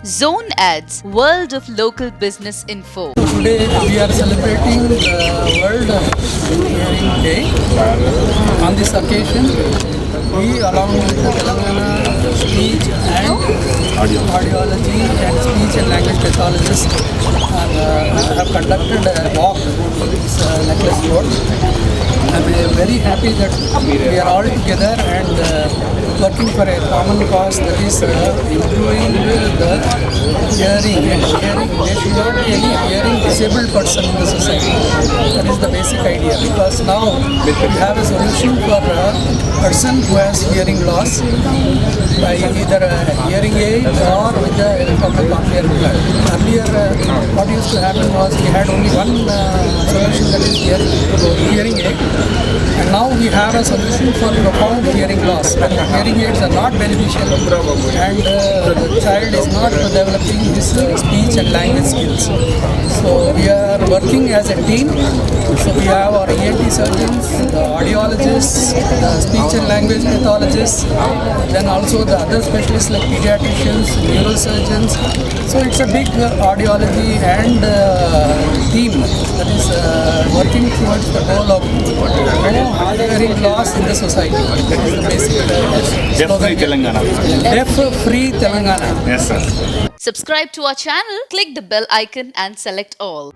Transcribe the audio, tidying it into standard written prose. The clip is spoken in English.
Zone Ads, World of Local Business Info. Today we are celebrating the World Hearing Day. On this occasion, we along with the Telangana Speech and Audiology and Speech and Language Pathologists have conducted a walk on this necklace road. I'm very happy that we are all together and working for a common cause, that is improving the hearing. And there should not be any hearing disabled person in the society. That is the basic idea, because now we have a solution for a person who has hearing loss by either a hearing aid or with the help of a cochlear implant. Earlier, what used to happen was we had only one solution, that is hearing aid, and now we have a solution for profound hearing loss. When hearing aids are not beneficial and the child is not developing his speech and language skills. So we are working as a team. So we have our ENT surgeons, the audiologists, the speech and language pathologists, then also the other specialists like pediatricians, neurosurgeons. So it's a big audiology and team that is working towards the goal of no hearing loss in the society. That is the basic Deaf-free Telangana. Deaf-free Telangana. Yes, sir. Subscribe to our channel, click the bell icon and select all.